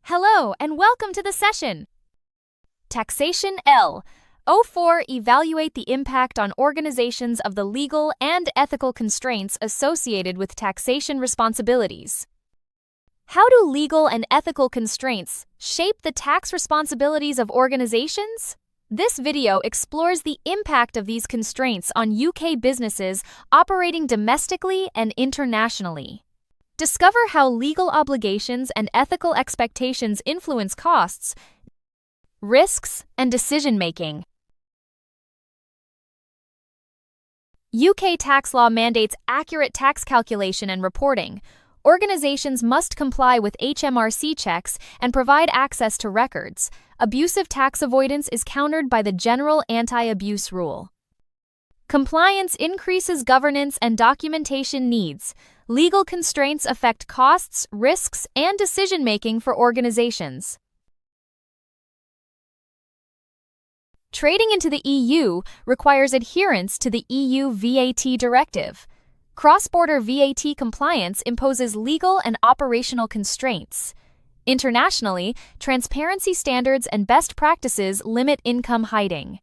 Hello and welcome to the session. Taxation LO4 evaluate the impact on organizations of the legal and ethical constraints associated with taxation responsibilities. How do legal and ethical constraints shape the tax responsibilities of organizations? This video explores the impact of these constraints on UK businesses operating domestically and internationally. Discover how legal obligations and ethical expectations influence costs, risks, and decision-making. UK tax law mandates accurate tax calculation and reporting. Organizations must comply with HMRC checks and provide access to records. Abusive tax avoidance is countered by the General Anti-Abuse Rule. Compliance increases governance and documentation needs. Legal constraints affect costs, risks, and decision-making for organizations. Trading into the EU requires adherence to the EU VAT directive. Cross-border VAT compliance imposes legal and operational constraints. Internationally, transparency standards and best practices limit income hiding.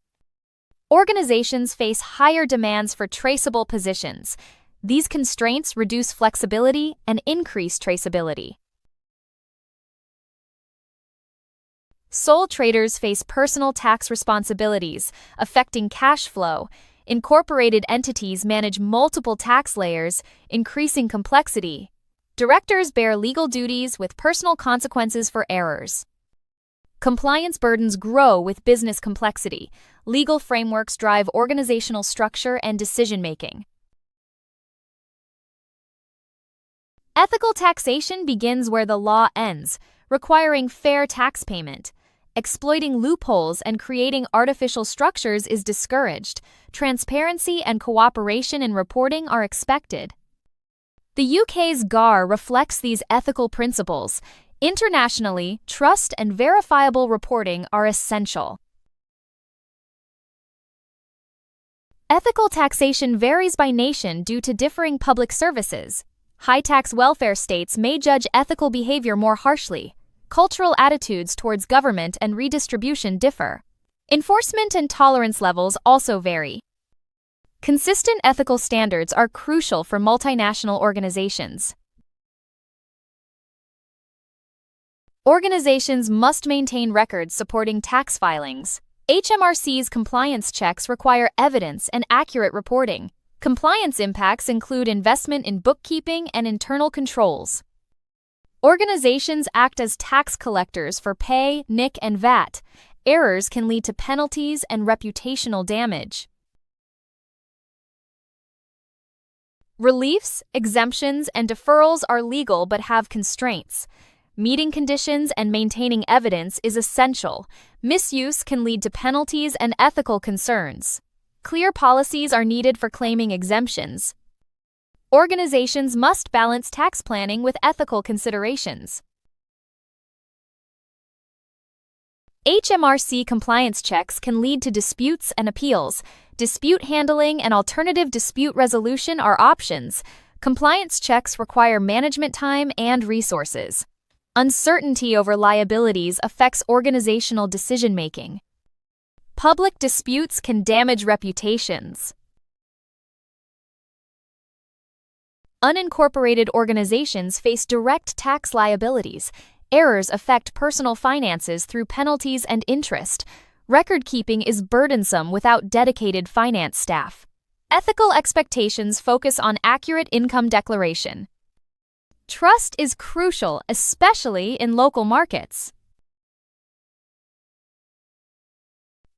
Organizations face higher demands for traceable positions. These constraints reduce flexibility and increase traceability. Sole traders face personal tax responsibilities, affecting cash flow. Incorporated entities manage multiple tax layers, increasing complexity. Directors bear legal duties with personal consequences for errors. Compliance burdens grow with business complexity. Legal frameworks drive organizational structure and decision-making. Ethical taxation begins where the law ends, requiring fair tax payment. Exploiting loopholes and creating artificial structures is discouraged. Transparency and cooperation in reporting are expected. The UK's GAR reflects these ethical principles. Internationally, trust and verifiable reporting are essential. Ethical taxation varies by nation due to differing public services. High-tax welfare states may judge ethical behavior more harshly. Cultural attitudes towards government and redistribution differ. Enforcement and tolerance levels also vary. Consistent ethical standards are crucial for multinational organizations. Organizations must maintain records supporting tax filings. HMRC's compliance checks require evidence and accurate reporting. Compliance impacts include investment in bookkeeping and internal controls. Organizations act as tax collectors for pay, NIC, and VAT. Errors can lead to penalties and reputational damage. Reliefs, exemptions, and deferrals are legal but have constraints. Meeting conditions and maintaining evidence is essential. Misuse can lead to penalties and ethical concerns. Clear policies are needed for claiming exemptions. Organizations must balance tax planning with ethical considerations. HMRC compliance checks can lead to disputes and appeals. Dispute handling and alternative dispute resolution are options. Compliance checks require management time and resources. Uncertainty over liabilities affects organizational decision-making. Public disputes can damage reputations. Unincorporated organizations face direct tax liabilities. Errors affect personal finances through penalties and interest. Record-keeping is burdensome without dedicated finance staff. Ethical expectations focus on accurate income declaration. Trust is crucial, especially in local markets.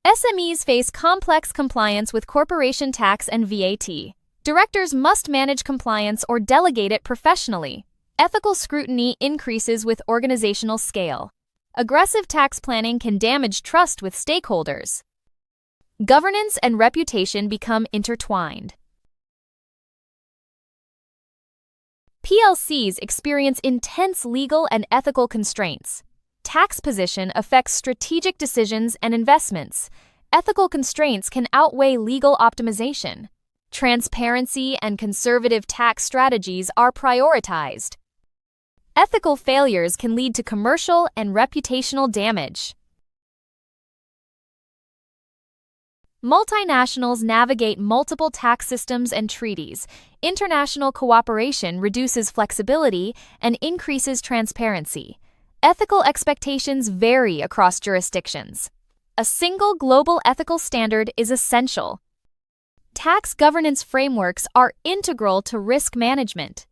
SMEs face complex compliance with corporation tax and VAT. Directors must manage compliance or delegate it professionally. Ethical scrutiny increases with organizational scale. Aggressive tax planning can damage trust with stakeholders. Governance and reputation become intertwined. PLCs experience intense legal and ethical constraints. Tax position affects strategic decisions and investments. Ethical constraints can outweigh legal optimization. Transparency and conservative tax strategies are prioritized. Ethical failures can lead to commercial and reputational damage. Multinationals navigate multiple tax systems and treaties. International cooperation reduces flexibility and increases transparency. Ethical expectations vary across jurisdictions. A single global ethical standard is essential. Tax governance frameworks are integral to risk management.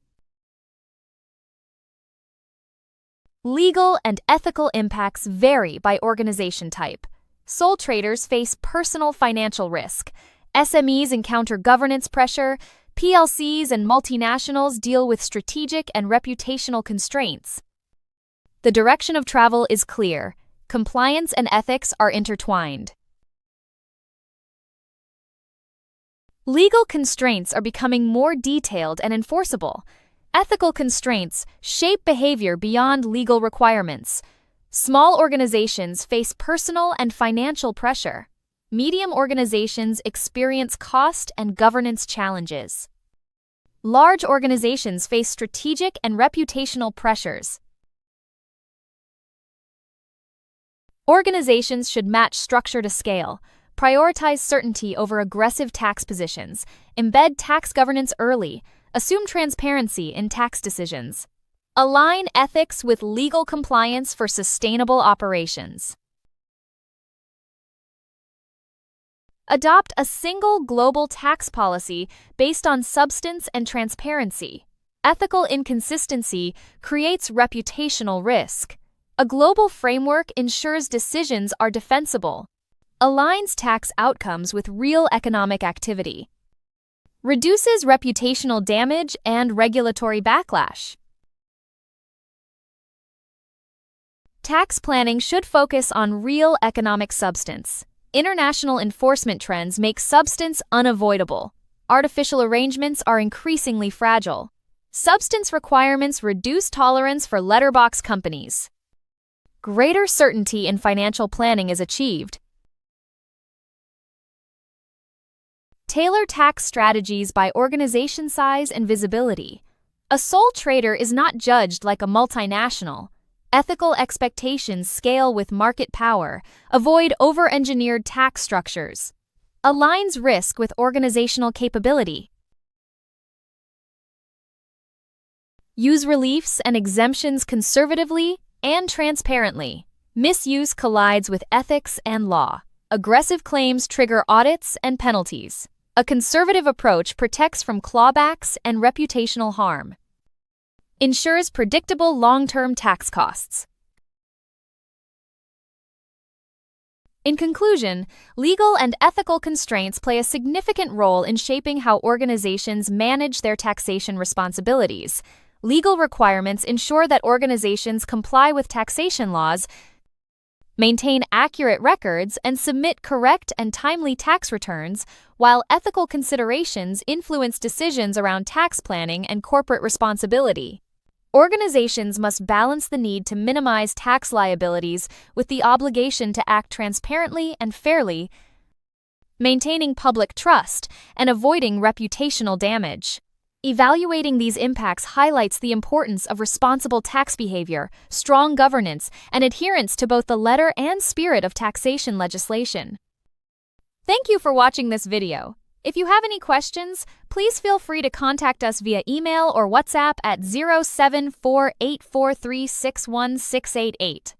Legal and ethical impacts vary by organization type. Sole traders face personal financial risk. SMEs encounter governance pressure. PLCs and multinationals deal with strategic and reputational constraints. The direction of travel is clear. Compliance and ethics are intertwined. Legal constraints are becoming more detailed and enforceable. Ethical constraints shape behavior beyond legal requirements. Small organizations face personal and financial pressure. Medium organizations experience cost and governance challenges. Large organizations face strategic and reputational pressures. Organizations should match structure to scale, prioritize certainty over aggressive tax positions, embed tax governance early, assume transparency in tax decisions. Align ethics with legal compliance for sustainable operations. Adopt a single global tax policy based on substance and transparency. Ethical inconsistency creates reputational risk. A global framework ensures decisions are defensible. Aligns tax outcomes with real economic activity. Reduces reputational damage and regulatory backlash. Tax planning should focus on real economic substance. International enforcement trends make substance unavoidable. Artificial arrangements are increasingly fragile. Substance requirements reduce tolerance for letterbox companies. Greater certainty in financial planning is achieved. Tailor tax strategies by organization size and visibility. A sole trader is not judged like a multinational. Ethical expectations scale with market power. Avoid over-engineered tax structures. Aligns risk with organizational capability. Use reliefs and exemptions conservatively and transparently. Misuse collides with ethics and law. Aggressive claims trigger audits and penalties. A conservative approach protects from clawbacks and reputational harm. Ensures predictable long-term tax costs. In conclusion, legal and ethical constraints play a significant role in shaping how organizations manage their taxation responsibilities. Legal requirements ensure that organizations comply with taxation laws, maintain accurate records, and submit correct and timely tax returns, while ethical considerations influence decisions around tax planning and corporate responsibility. Organizations must balance the need to minimize tax liabilities with the obligation to act transparently and fairly, maintaining public trust and avoiding reputational damage. Evaluating these impacts highlights the importance of responsible tax behavior, strong governance, and adherence to both the letter and spirit of taxation legislation. Thank you for watching this video. If you have any questions, please feel free to contact us via email or WhatsApp at 07484361688.